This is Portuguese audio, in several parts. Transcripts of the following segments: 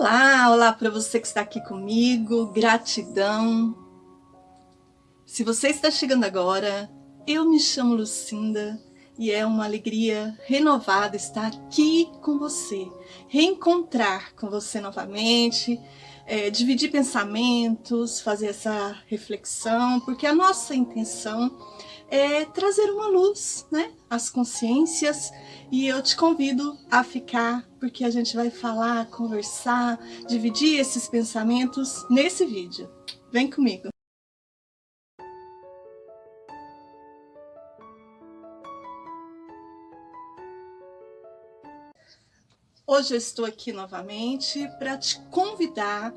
Olá, olá para você que está aqui comigo, gratidão. Se você está chegando agora, eu me chamo Lucinda e é uma alegria renovada estar aqui com você, reencontrar com você novamente, dividir pensamentos, fazer essa reflexão, porque a nossa intenção é trazer uma luz, né, às consciências, e eu te convido a ficar, porque a gente vai falar, conversar, dividir esses pensamentos nesse vídeo. Vem comigo! Hoje eu estou aqui novamente para te convidar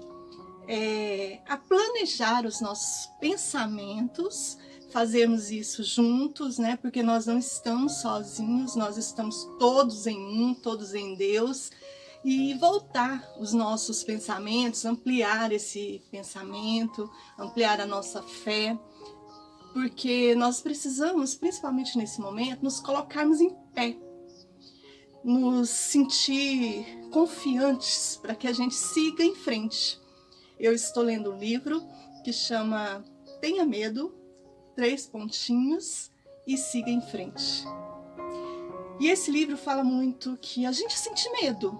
a planejar os nossos pensamentos, fazermos isso juntos, né? Porque nós não estamos sozinhos, nós estamos todos em um, todos em Deus, e voltar os nossos pensamentos, ampliar esse pensamento, ampliar a nossa fé, porque nós precisamos, principalmente nesse momento, nos colocarmos em pé, nos sentir confiantes para que a gente siga em frente. Eu estou lendo um livro que chama Tenha Medo, 3 pontinhos e siga em frente. E esse livro fala muito que a gente sente medo,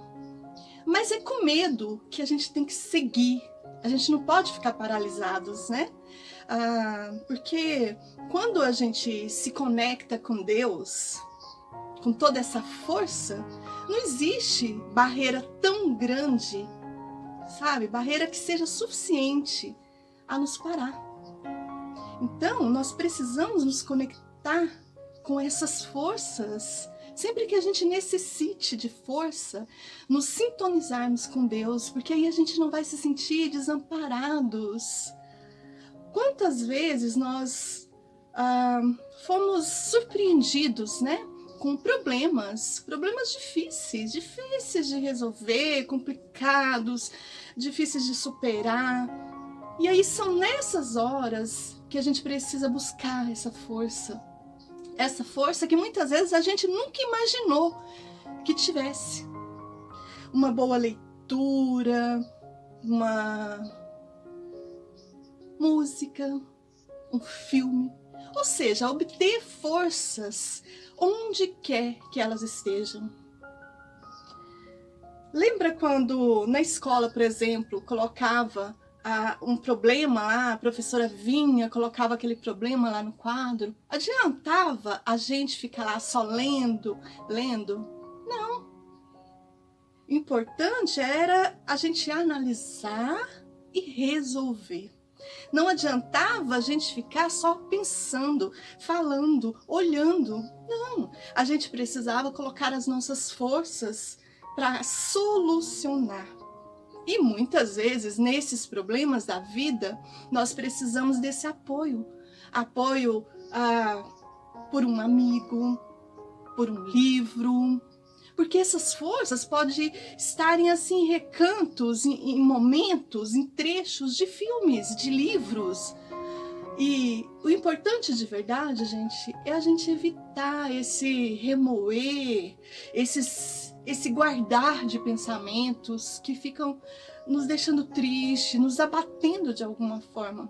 mas é com medo que a gente tem que seguir. A gente não pode ficar paralisados, né? Porque quando a gente se conecta com Deus, com toda essa força, não existe barreira tão grande, sabe? Barreira que seja suficiente a nos parar. Então, nós precisamos nos conectar com essas forças. Sempre que a gente necessite de força, nos sintonizarmos com Deus, porque aí a gente não vai se sentir desamparados. Quantas vezes nós fomos surpreendidos, né? Com problemas difíceis de resolver, complicados, difíceis de superar. E aí são nessas horas que a gente precisa buscar essa força que muitas vezes a gente nunca imaginou que tivesse. Uma boa leitura, uma música, um filme, ou seja, obter forças onde quer que elas estejam. Lembra quando na escola, por exemplo, colocava um problema lá, a professora vinha, colocava aquele problema lá no quadro? Adiantava a gente ficar lá só lendo? Não. O importante era a gente analisar e resolver. Não adiantava a gente ficar só pensando, falando, olhando. Não, a gente precisava colocar as nossas forças para solucionar. E muitas vezes, nesses problemas da vida, nós precisamos desse apoio. Apoio por um amigo, por um livro. Porque essas forças podem estarem assim em recantos, em momentos, em trechos de filmes, de livros. E o importante de verdade, gente, é a gente evitar esse remoer, esse guardar de pensamentos que ficam nos deixando tristes, nos abatendo de alguma forma.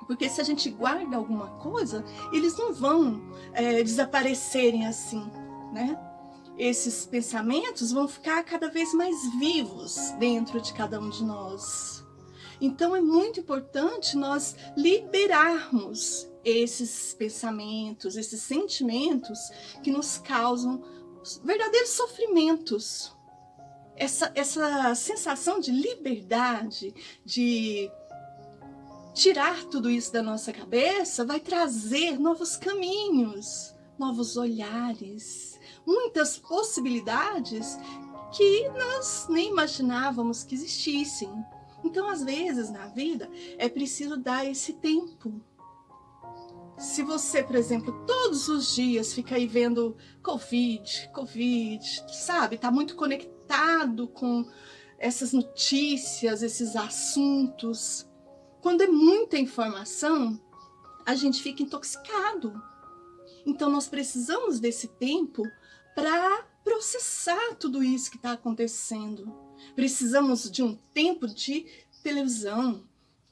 Porque se a gente guarda alguma coisa, eles não vão desaparecerem assim, né? Esses pensamentos vão ficar cada vez mais vivos dentro de cada um de nós. Então é muito importante nós liberarmos esses pensamentos, esses sentimentos que nos causam verdadeiros sofrimentos. Essa sensação de liberdade, de tirar tudo isso da nossa cabeça, vai trazer novos caminhos, novos olhares, muitas possibilidades que nós nem imaginávamos que existissem. Então, às vezes, na vida, é preciso dar esse tempo. Se você, por exemplo, todos os dias fica aí vendo Covid, sabe? Tá muito conectado com essas notícias, esses assuntos. Quando é muita informação, a gente fica intoxicado. Então, nós precisamos desse tempo para processar tudo isso que está acontecendo. Precisamos de um tempo de televisão,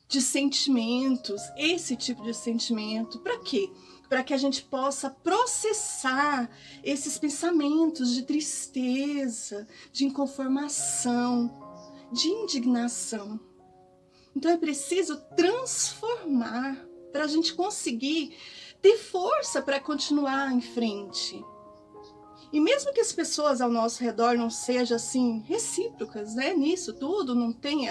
de sentimentos, esse tipo de sentimento. Para quê? Para que a gente possa processar esses pensamentos de tristeza, de inconformação, de indignação. Então é preciso transformar para a gente conseguir ter força para continuar em frente. E mesmo que as pessoas ao nosso redor não sejam assim recíprocas, né, nisso tudo, não tem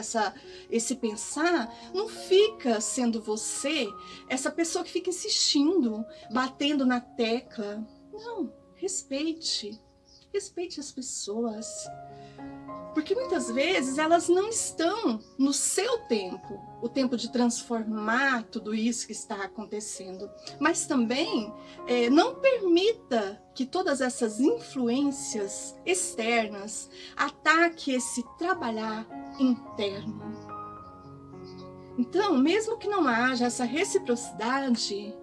esse pensar, não fica sendo você essa pessoa que fica insistindo, batendo na tecla. Não, respeite as pessoas. Porque muitas vezes elas não estão no seu tempo, o tempo de transformar tudo isso que está acontecendo. Mas também não permita que todas essas influências externas ataquem esse trabalhar interno. Então, mesmo que não haja essa reciprocidade,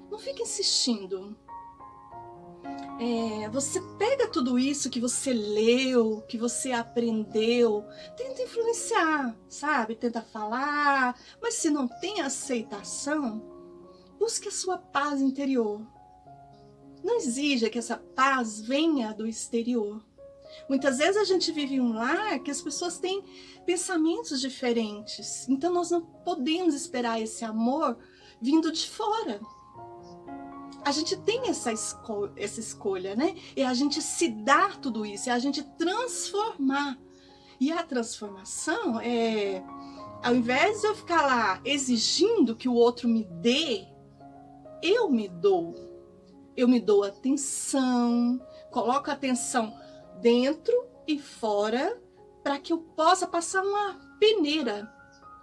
não fique insistindo. Você pega tudo isso que você leu, que você aprendeu, tenta influenciar, sabe? Tenta falar, mas se não tem aceitação, busque a sua paz interior. Não exija que essa paz venha do exterior. Muitas vezes a gente vive em um lar que as pessoas têm pensamentos diferentes, então nós não podemos esperar esse amor vindo de fora. A gente tem essa escolha, né? É a gente se dar tudo isso, é a gente transformar. E a transformação ao invés de eu ficar lá exigindo que o outro me dê, eu me dou. Eu me dou atenção, coloco a atenção dentro e fora para que eu possa passar uma peneira,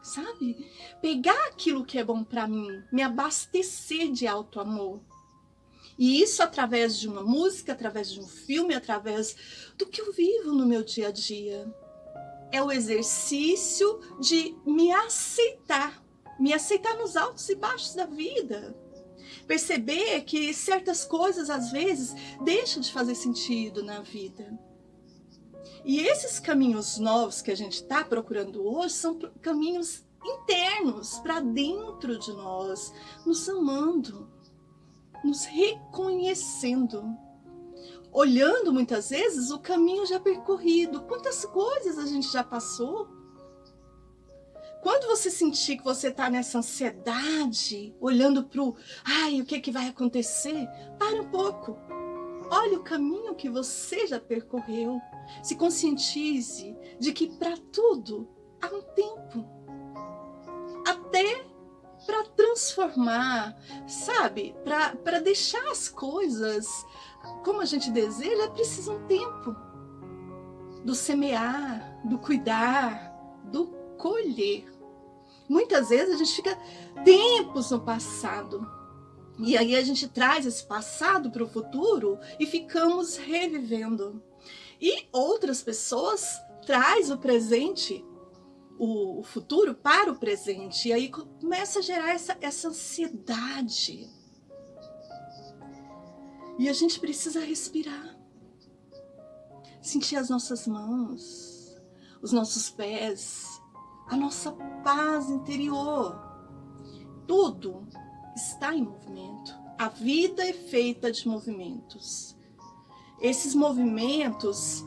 sabe? Pegar aquilo que é bom para mim, me abastecer de alto amor. E isso através de uma música, através de um filme, através do que eu vivo no meu dia a dia. É o exercício de me aceitar nos altos e baixos da vida. Perceber que certas coisas, às vezes, deixam de fazer sentido na vida. E esses caminhos novos que a gente está procurando hoje são caminhos internos, para dentro de nós, nos amando, nos reconhecendo, olhando muitas vezes o caminho já percorrido. Quantas coisas a gente já passou? Quando você sentir que você está nessa ansiedade, olhando para o que que vai acontecer, pare um pouco. Olhe o caminho que você já percorreu. Se conscientize de que para tudo há um tempo. Até para transformar, sabe? Para deixar as coisas como a gente deseja, é preciso um tempo. Do semear, do cuidar, do colher. Muitas vezes a gente fica tempos no passado. E aí a gente traz esse passado para o futuro e ficamos revivendo. E outras pessoas trazem o presente, o futuro para o presente. E aí começa a gerar essa ansiedade. E a gente precisa respirar. Sentir as nossas mãos, os nossos pés, a nossa paz interior. Tudo está em movimento. A vida é feita de movimentos. Esses movimentos,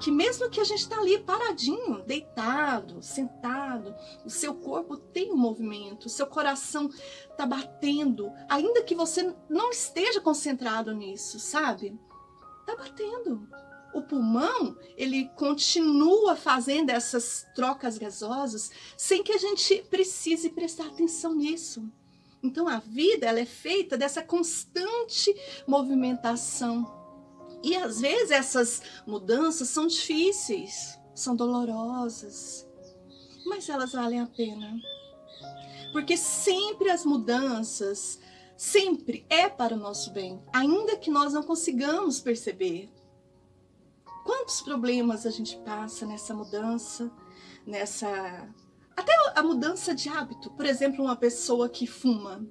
que mesmo que a gente está ali paradinho, deitado, sentado, o seu corpo tem um movimento, o seu coração está batendo, ainda que você não esteja concentrado nisso, sabe? Está batendo. O pulmão, ele continua fazendo essas trocas gasosas sem que a gente precise prestar atenção nisso. Então a vida, ela é feita dessa constante movimentação. E às vezes essas mudanças são difíceis, são dolorosas, mas elas valem a pena. Porque sempre as mudanças, sempre é para o nosso bem, ainda que nós não consigamos perceber. Quantos problemas a gente passa nessa mudança, até a mudança de hábito. Por exemplo, uma pessoa que fuma.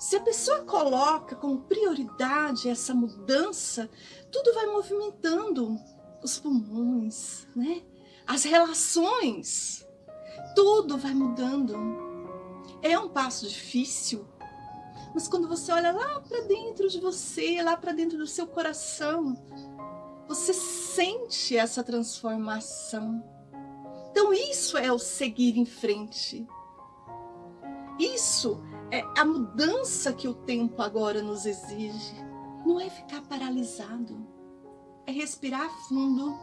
Se a pessoa coloca como prioridade essa mudança, tudo vai movimentando. os pulmões, né? As relações, tudo vai mudando. É um passo difícil, mas quando você olha lá para dentro de você, lá para dentro do seu coração, você sente essa transformação. Então isso é o seguir em frente. Isso é a mudança que o tempo agora nos exige. Não é ficar paralisado, é respirar fundo,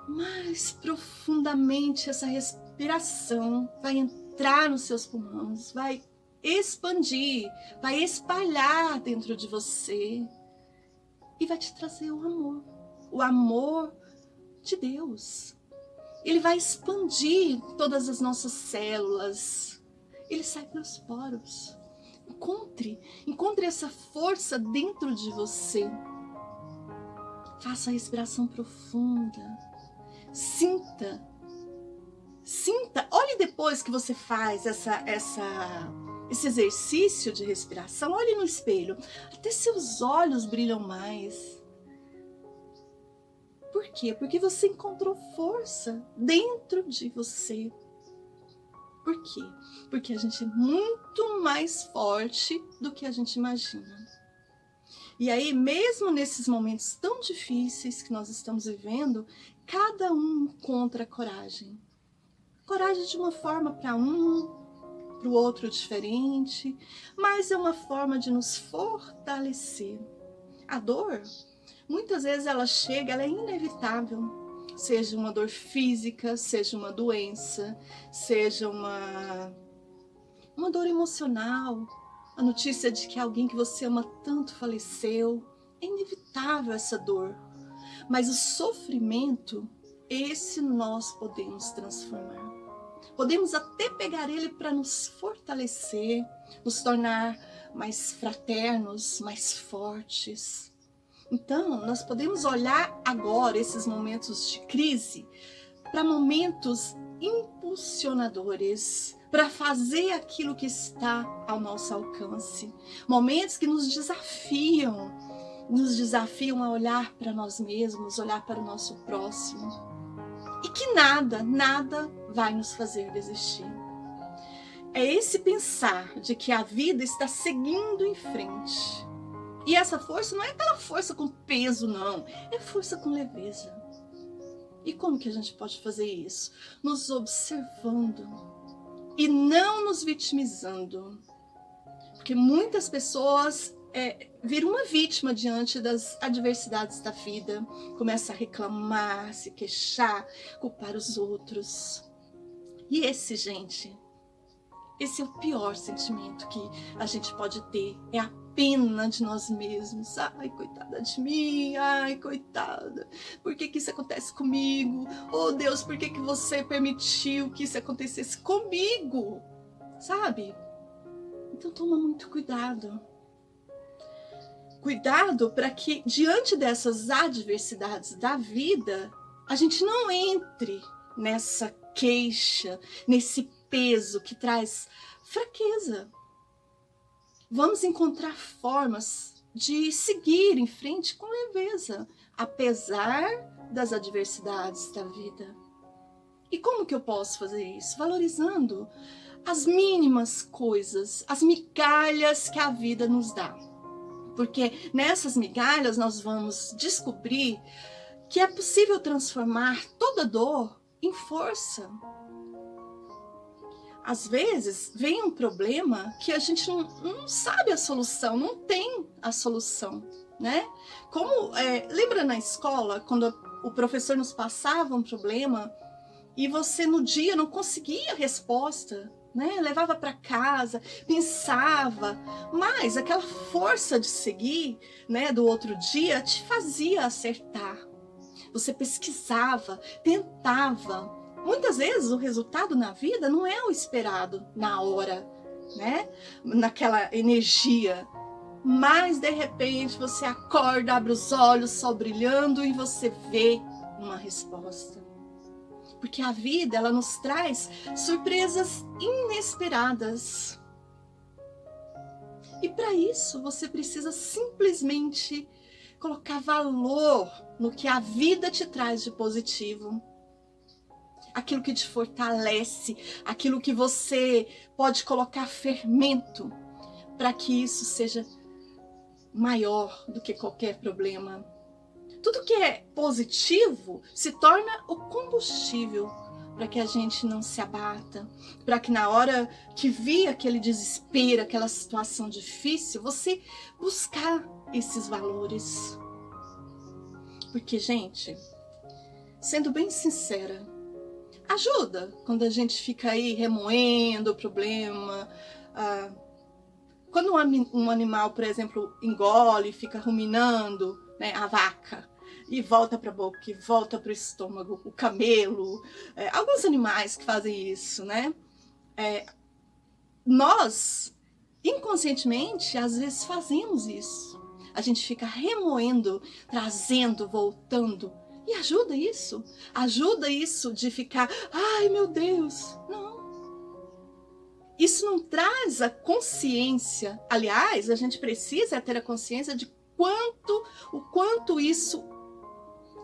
mais profundamente. Essa respiração vai entrar nos seus pulmões, vai expandir, vai espalhar dentro de você e vai te trazer o amor de Deus. Ele vai expandir todas as nossas células, ele sai pelos poros. Encontre essa força dentro de você. Faça a respiração profunda. Sinta. Olhe depois que você faz esse exercício de respiração, olhe no espelho. Até seus olhos brilham mais. Por quê? Porque você encontrou força dentro de você. Por quê? Porque a gente é muito mais forte do que a gente imagina. E aí, mesmo nesses momentos tão difíceis que nós estamos vivendo, cada um encontra coragem. Coragem de uma forma para o outro diferente, mas é uma forma de nos fortalecer. A dor, muitas vezes ela chega, ela é inevitável. Seja uma dor física, seja uma doença, seja uma dor emocional, a notícia de que alguém que você ama tanto faleceu. É inevitável essa dor, mas o sofrimento, esse nós podemos transformar. Podemos até pegar ele para nos fortalecer, nos tornar mais fraternos, mais fortes. Então, nós podemos olhar agora esses momentos de crise para momentos impulsionadores, para fazer aquilo que está ao nosso alcance. Momentos que nos desafiam a olhar para nós mesmos, olhar para o nosso próximo. E que nada vai nos fazer desistir. É esse pensar de que a vida está seguindo em frente. E essa força não é aquela força com peso, não. É força com leveza. E como que a gente pode fazer isso? Nos observando e não nos vitimizando. Porque muitas pessoas viram uma vítima diante das adversidades da vida. Começa a reclamar, se queixar, culpar os outros. E esse é o pior sentimento que a gente pode ter. É a pena de nós mesmos. Ai, coitada de mim. Ai, coitada. Por que isso acontece comigo? Oh, Deus, por que você permitiu que isso acontecesse comigo? Sabe? Então toma muito cuidado. Cuidado para que, diante dessas adversidades da vida, a gente não entre nessa queixa, nesse peso que traz fraqueza. Vamos encontrar formas de seguir em frente com leveza, apesar das adversidades da vida. E como que eu posso fazer isso? Valorizando as mínimas coisas, as migalhas que a vida nos dá. Porque nessas migalhas nós vamos descobrir que é possível transformar toda dor em força. Às vezes vem um problema que a gente não sabe a solução, não tem a solução, né? Lembra na escola, quando o professor nos passava um problema e você no dia não conseguia a resposta, né? Levava para casa, pensava, mas aquela força de seguir, né, do outro dia te fazia acertar. Você pesquisava, tentava. Muitas vezes o resultado na vida não é o esperado na hora, né? Naquela energia. Mas de repente você acorda, abre os olhos, sol brilhando e você vê uma resposta. Porque a vida, ela nos traz surpresas inesperadas. E para isso você precisa simplesmente colocar valor no que a vida te traz de positivo. Aquilo que te fortalece, aquilo que você pode colocar fermento para que isso seja maior do que qualquer problema. Tudo que é positivo se torna o combustível para que a gente não se abata, para que na hora que vir aquele desespero, aquela situação difícil, você buscar esses valores. Porque, gente, sendo bem sincera, ajuda quando a gente fica aí remoendo o problema. Quando um animal, por exemplo, engole, fica ruminando, né, a vaca, e volta para a boca, e volta para o estômago, o camelo, alguns animais que fazem isso, né? Nós, inconscientemente, às vezes fazemos isso. A gente fica remoendo, trazendo, voltando. E ajuda isso? Ajuda isso de ficar, ai meu Deus, não. Isso não traz a consciência. Aliás, a gente precisa ter a consciência de o quanto isso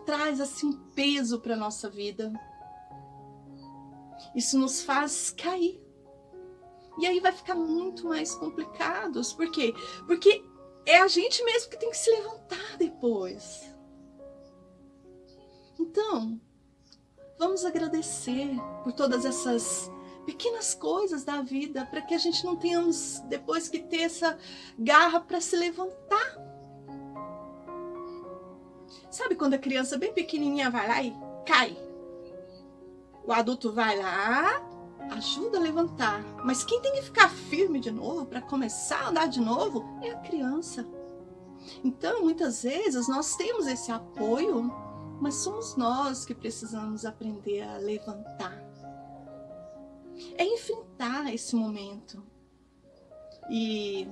traz assim um peso para a nossa vida. Isso nos faz cair. E aí vai ficar muito mais complicado. Por quê? Porque é a gente mesmo que tem que se levantar depois. Então, vamos agradecer por todas essas pequenas coisas da vida, para que a gente não tenhamos depois que ter essa garra para se levantar. Sabe quando a criança bem pequenininha vai lá e cai? O adulto vai lá, ajuda a levantar. Mas quem tem que ficar firme de novo para começar a andar de novo é a criança. Então, muitas vezes nós temos esse apoio, mas somos nós que precisamos aprender a levantar. É enfrentar esse momento. E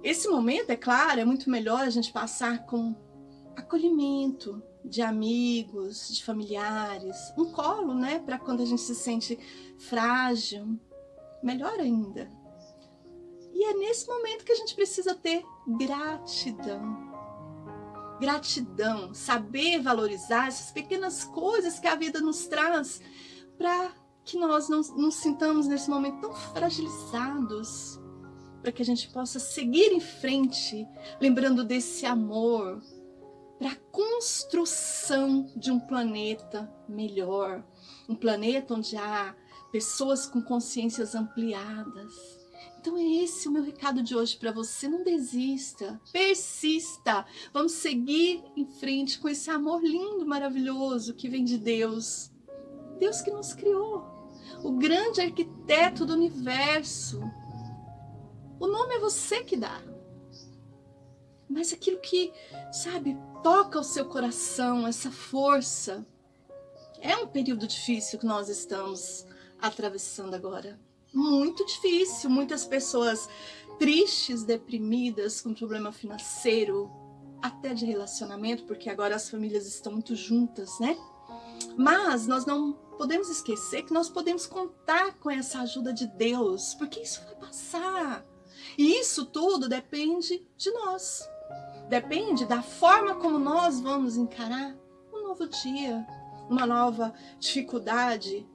esse momento, é claro, é muito melhor a gente passar com acolhimento de amigos, de familiares, um colo, né, para quando a gente se sente frágil, melhor ainda. E é nesse momento que a gente precisa ter gratidão. Gratidão, saber valorizar essas pequenas coisas que a vida nos traz para que nós não nos sintamos nesse momento tão fragilizados, para que a gente possa seguir em frente, lembrando desse amor, para a construção de um planeta melhor, um planeta onde há pessoas com consciências ampliadas. Então é esse o meu recado de hoje para você. Não desista, persista. Vamos seguir em frente com esse amor lindo, maravilhoso que vem de Deus. Deus que nos criou, o grande arquiteto do universo. O nome é você que dá. Mas aquilo que, sabe, toca o seu coração, essa força. É um período difícil que nós estamos atravessando agora. Muito difícil. Muitas pessoas tristes, deprimidas, com problema financeiro, até de relacionamento, porque agora as famílias estão muito juntas, né? Mas nós não podemos esquecer que nós podemos contar com essa ajuda de Deus, porque isso vai passar. E isso tudo depende de nós. Depende da forma como nós vamos encarar um novo dia, uma nova dificuldade.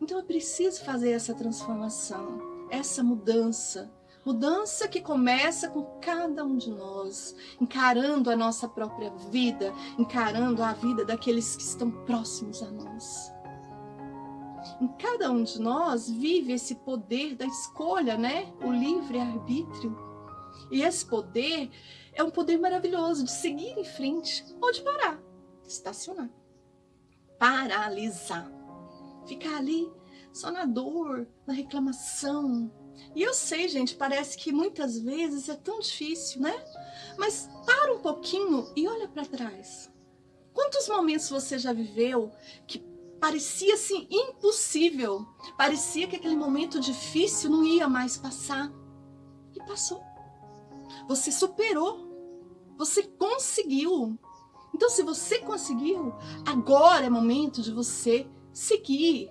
Então é preciso fazer essa transformação, essa mudança. Mudança que começa com cada um de nós, encarando a nossa própria vida, encarando a vida daqueles que estão próximos a nós. Em cada um de nós vive esse poder da escolha, né? O livre-arbítrio. E esse poder é um poder maravilhoso de seguir em frente ou de parar, estacionar, paralisar, ficar ali só na dor, na reclamação. E eu sei, gente, parece que muitas vezes é tão difícil, né? Mas para um pouquinho e olha para trás. Quantos momentos você já viveu que parecia assim impossível? Parecia que aquele momento difícil não ia mais passar. E passou. Você superou. Você conseguiu. Então, se você conseguiu, agora é momento de você seguir.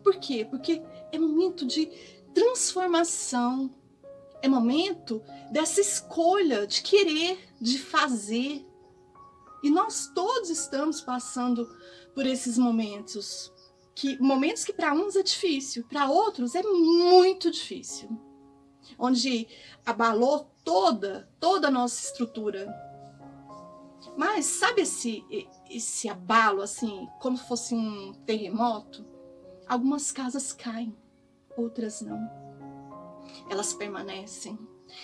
Por quê? Porque é momento de transformação. É momento dessa escolha de querer, de fazer. E nós todos estamos passando por esses momentos que para uns é difícil, para outros é muito difícil. Onde abalou toda a nossa estrutura. Mas sabe esse abalo, assim, como se fosse um terremoto? Algumas casas caem, outras não. Elas permanecem.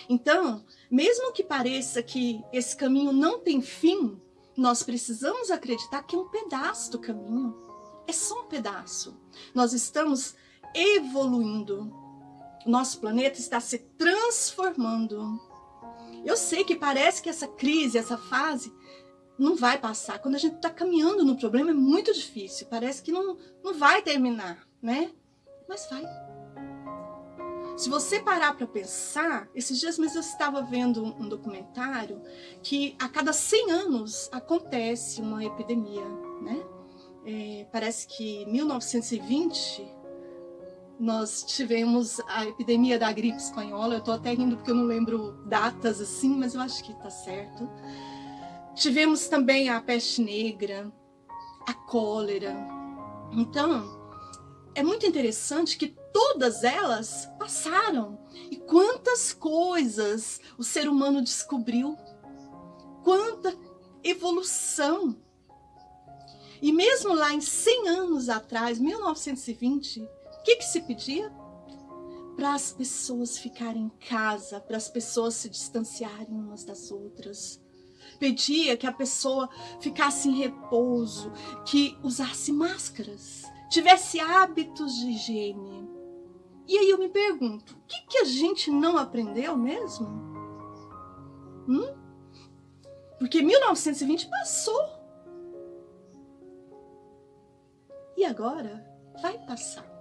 Então, mesmo que pareça que esse caminho não tem fim, nós precisamos acreditar que é um pedaço do caminho. É só um pedaço. Nós estamos evoluindo. Nosso planeta está se transformando. Eu sei que parece que essa crise, essa fase, não vai passar. Quando a gente está caminhando no problema, é muito difícil. Parece que não vai terminar, né? Mas vai. Se você parar para pensar, esses dias mesmo eu estava vendo um documentário que a cada 100 anos acontece uma epidemia, né? Parece que em 1920 nós tivemos a epidemia da gripe espanhola. Eu estou até rindo porque eu não lembro datas assim, mas eu acho que está certo. Tivemos também a peste negra, a cólera. Então, é muito interessante que todas elas passaram. E quantas coisas o ser humano descobriu. Quanta evolução. E mesmo lá em 100 anos atrás, 1920, o que se pedia? Para as pessoas ficarem em casa, para as pessoas se distanciarem umas das outras. Pedia que a pessoa ficasse em repouso, que usasse máscaras, tivesse hábitos de higiene. E aí eu me pergunto, o que a gente não aprendeu mesmo? Porque 1920 passou. E agora vai passar.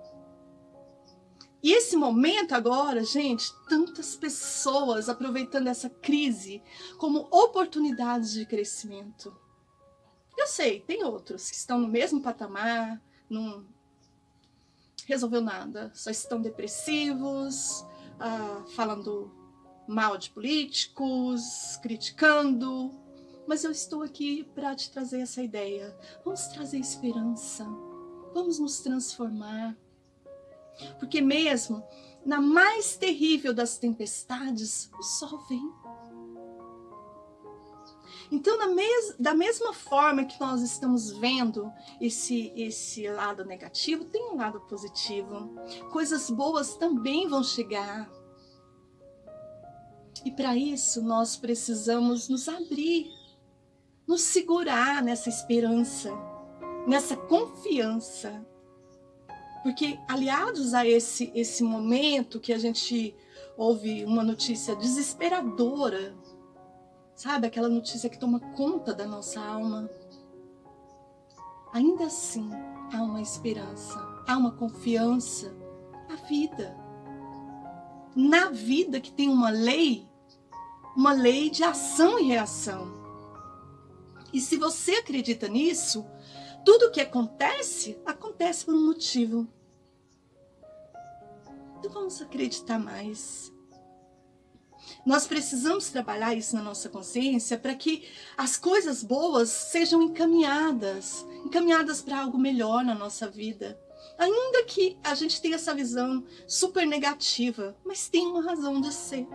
E esse momento agora, gente, tantas pessoas aproveitando essa crise como oportunidades de crescimento. Eu sei, tem outros que estão no mesmo patamar, não resolveu nada, só estão depressivos, falando mal de políticos, criticando. Mas eu estou aqui para te trazer essa ideia. Vamos trazer esperança, vamos nos transformar. Porque mesmo na mais terrível das tempestades, o sol vem. Então, da mesma forma que nós estamos vendo esse lado negativo, tem um lado positivo. Coisas boas também vão chegar. E para isso, nós precisamos nos abrir, nos segurar nessa esperança, nessa confiança. Porque, aliados a esse momento que a gente ouve uma notícia desesperadora, sabe? Aquela notícia que toma conta da nossa alma. Ainda assim, há uma esperança, há uma confiança na vida. Na vida que tem uma lei de ação e reação. E se você acredita nisso, tudo que acontece por um motivo. Então vamos acreditar mais. Nós precisamos trabalhar isso na nossa consciência para que as coisas boas sejam encaminhadas para algo melhor na nossa vida. Ainda que a gente tenha essa visão super negativa, mas tem uma razão de ser.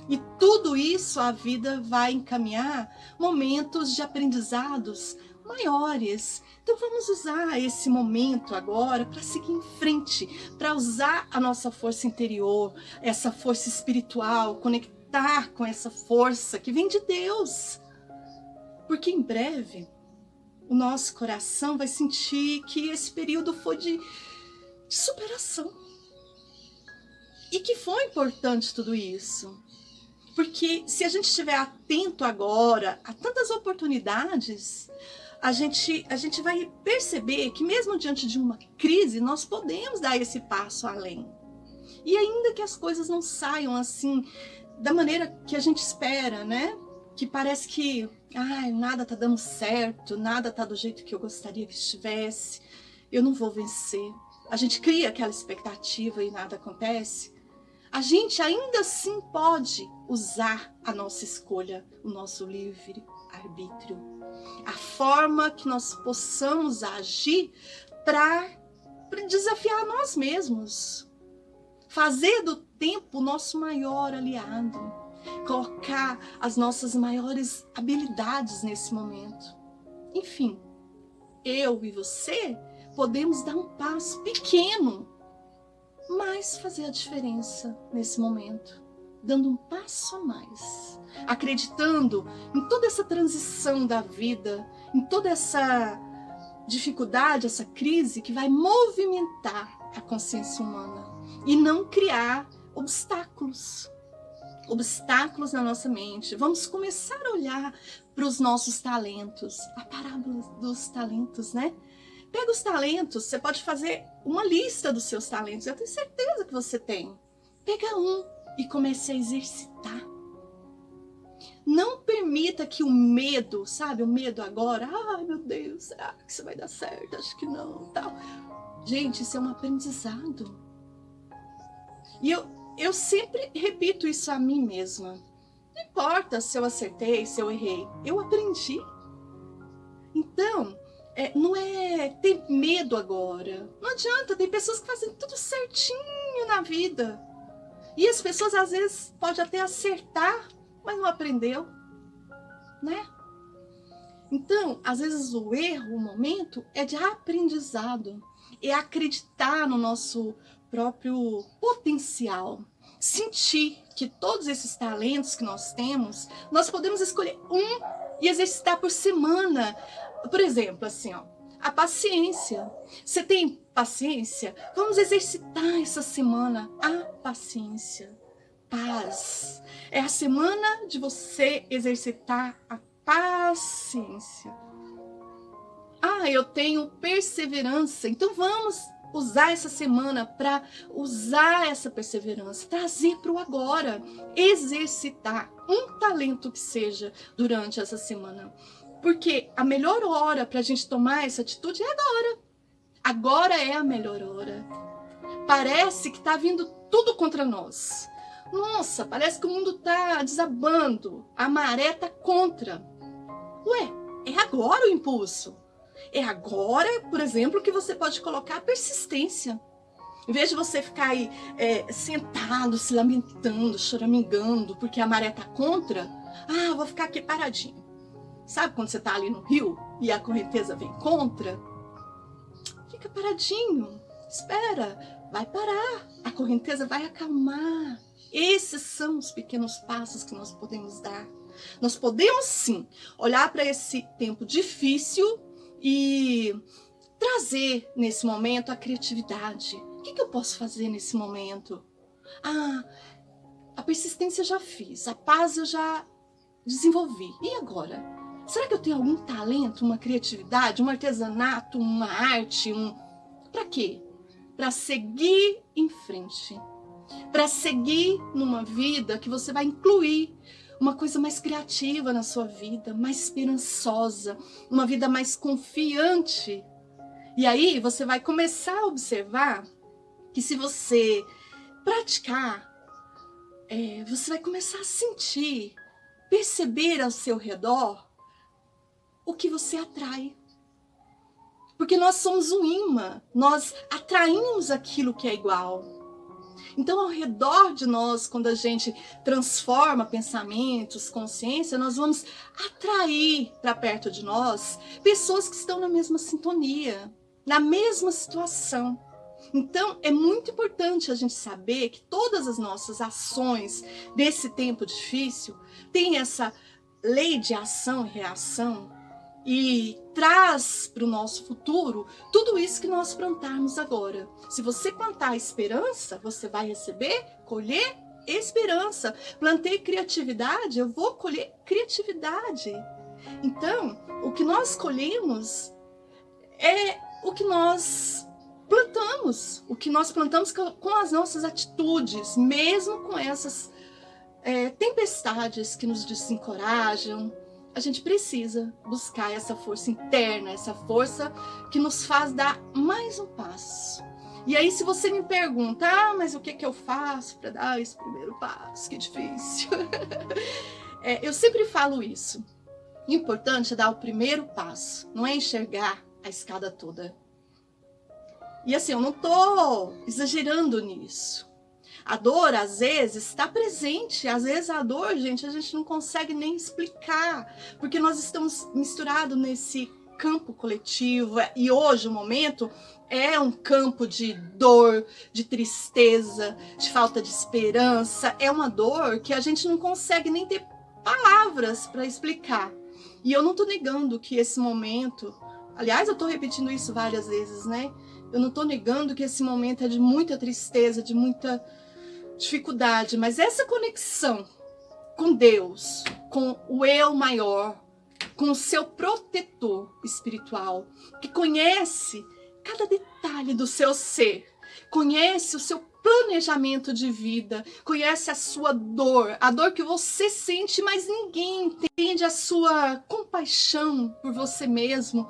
E tudo isso a vida vai encaminhar momentos de aprendizados maiores. Então vamos usar esse momento agora para seguir em frente, para usar a nossa força interior, essa força espiritual, conectar com essa força que vem de Deus. Porque em breve o nosso coração vai sentir que esse período foi de superação. E que foi importante tudo isso. Porque se a gente estiver atento agora a tantas oportunidades, a gente vai perceber que mesmo diante de uma crise, nós podemos dar esse passo além. E ainda que as coisas não saiam assim, da maneira que a gente espera, né? Que parece que nada está dando certo, nada está do jeito que eu gostaria que estivesse, eu não vou vencer. A gente cria aquela expectativa e nada acontece. a gente ainda assim pode usar a nossa escolha, o nosso livre-arbítrio. A forma que nós possamos agir para desafiar nós mesmos. Fazer do tempo o nosso maior aliado. Colocar as nossas maiores habilidades nesse momento. Enfim, eu e você podemos dar um passo pequeno, mas fazer a diferença nesse momento, dando um passo a mais, acreditando em toda essa transição da vida, em toda essa dificuldade, essa crise que vai movimentar a consciência humana e não criar obstáculos na nossa mente. Vamos começar a olhar para os nossos talentos, a parábola dos talentos, né? Pega os talentos, você pode fazer uma lista dos seus talentos, eu tenho certeza que você tem. Pega um e comece a exercitar. Não permita que o medo, sabe, o medo agora, ai meu Deus, será que isso vai dar certo? Acho que não, tal. Gente, isso é um aprendizado. E eu sempre repito isso a mim mesma. Não importa se eu acertei, se eu errei, eu aprendi. Então, não é ter medo agora. Não adianta, tem pessoas que fazem tudo certinho na vida. E as pessoas às vezes podem até acertar, mas não aprendeu, né? Então, às vezes o erro, o momento é de aprendizado. É acreditar no nosso próprio potencial. Sentir que todos esses talentos que nós temos, nós podemos escolher um e exercitar por semana. Por exemplo, assim, ó, a paciência. Você tem paciência? Vamos exercitar essa semana a paciência. Paz. É a semana de você exercitar a paciência. Ah, eu tenho perseverança. Então vamos usar essa semana para usar essa perseverança, trazer para o agora, exercitar um talento que seja durante essa semana. Porque a melhor hora para a gente tomar essa atitude é agora. Agora é a melhor hora. Parece que está vindo tudo contra nós. Nossa, parece que o mundo está desabando. A maré está contra. Ué, é agora o impulso. É agora, por exemplo, que você pode colocar a persistência. Em vez de você ficar aí sentado, se lamentando, choramingando, porque a maré está contra, vou ficar aqui paradinho. Sabe quando você está ali no rio e a correnteza vem contra? Fica paradinho, espera, vai parar, a correnteza vai acalmar. Esses são os pequenos passos que nós podemos dar. Nós podemos sim olhar para esse tempo difícil e trazer nesse momento a criatividade. O que eu posso fazer nesse momento? A persistência eu já fiz, a paz eu já desenvolvi. E agora? Será que eu tenho algum talento, uma criatividade, um artesanato, uma arte? Para quê? Para seguir em frente. Para seguir numa vida que você vai incluir uma coisa mais criativa na sua vida, mais esperançosa, uma vida mais confiante. E aí você vai começar a observar que se você praticar, você vai começar a sentir, perceber ao seu redor o que você atrai. Porque nós somos um imã, nós atraímos aquilo que é igual. Então, ao redor de nós, quando a gente transforma pensamentos, consciência, nós vamos atrair para perto de nós pessoas que estão na mesma sintonia, na mesma situação. Então, é muito importante a gente saber que todas as nossas ações desse tempo difícil têm essa lei de ação e reação e traz para o nosso futuro tudo isso que nós plantarmos agora. Se você plantar esperança, você vai receber, colher esperança. Plantei criatividade, eu vou colher criatividade. Então, o que nós colhemos é o que nós plantamos. O que nós plantamos com as nossas atitudes, mesmo com essas tempestades que nos desencorajam. A gente precisa buscar essa força interna, essa força que nos faz dar mais um passo. E aí, se você me pergunta, mas o que eu faço para dar esse primeiro passo? Que difícil. Eu sempre falo isso. O importante é dar o primeiro passo, não é enxergar a escada toda. E assim, eu não tô exagerando nisso. A dor, às vezes, está presente. Às vezes a dor, gente, a gente não consegue nem explicar, porque nós estamos misturados nesse campo coletivo. E hoje o momento é um campo de dor, de tristeza, de falta de esperança. É uma dor que a gente não consegue nem ter palavras para explicar. E eu não estou negando que esse momento, aliás, eu estou repetindo isso várias vezes, né? Eu não estou negando que esse momento é de muita tristeza, de muita dificuldade, mas essa conexão com Deus, com o eu maior, com o seu protetor espiritual, que conhece cada detalhe do seu ser, conhece o seu planejamento de vida, conhece a sua dor, a dor que você sente, mas ninguém entende, a sua compaixão por você mesmo,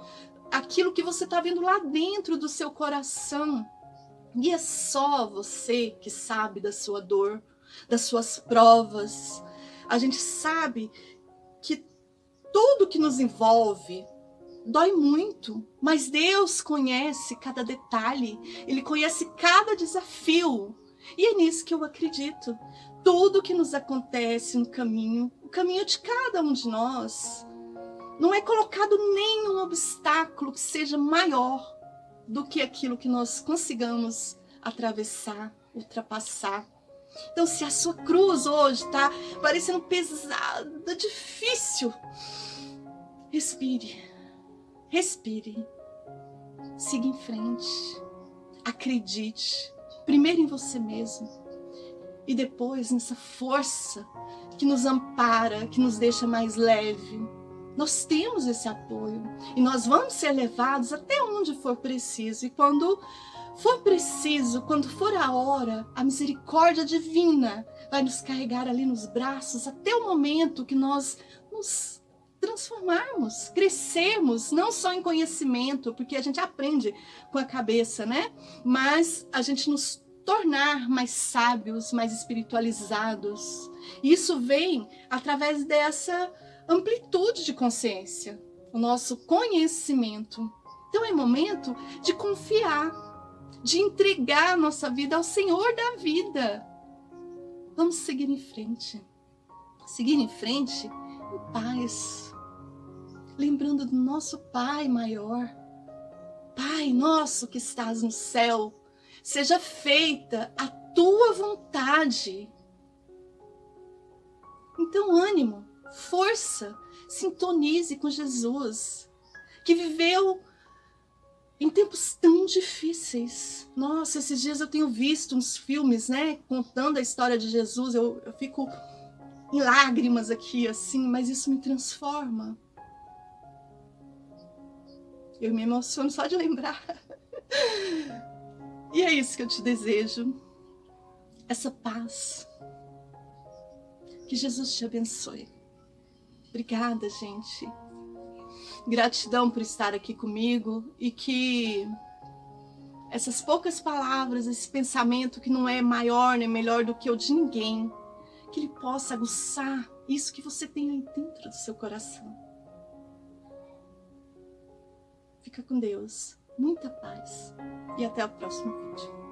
aquilo que você está vendo lá dentro do seu coração. E é só você que sabe da sua dor, das suas provas. A gente sabe que tudo que nos envolve dói muito, mas Deus conhece cada detalhe, Ele conhece cada desafio. E é nisso que eu acredito. Tudo que nos acontece no caminho, o caminho de cada um de nós, não é colocado nenhum obstáculo que seja maior do que aquilo que nós consigamos atravessar, ultrapassar. Então, se a sua cruz hoje está parecendo pesada, difícil, respire, respire, siga em frente, acredite, primeiro em você mesmo e depois nessa força que nos ampara, que nos deixa mais leve. Nós temos esse apoio e nós vamos ser levados até onde for preciso. E quando for preciso, quando for a hora, a misericórdia divina vai nos carregar ali nos braços até o momento que nós nos transformarmos, crescermos, não só em conhecimento, porque a gente aprende com a cabeça, né? Mas a gente nos tornar mais sábios, mais espiritualizados. Isso vem através dessa amplitude de consciência, o nosso conhecimento. Então é momento de confiar, de entregar a nossa vida ao Senhor da vida. Vamos seguir em frente em paz, lembrando do nosso Pai maior. Pai nosso que estás no céu, seja feita a tua vontade. Então, ânimo, força, sintonize com Jesus, que viveu em tempos tão difíceis. Nossa, esses dias eu tenho visto uns filmes, né, contando a história de Jesus, eu fico em lágrimas aqui, assim, mas isso me transforma. Eu me emociono só de lembrar. E é isso que eu te desejo, essa paz. Que Jesus te abençoe. Obrigada, gente. Gratidão por estar aqui comigo e que essas poucas palavras, esse pensamento que não é maior nem melhor do que o de ninguém, que ele possa aguçar isso que você tem aí dentro do seu coração. Fica com Deus. Muita paz. E até o próximo vídeo.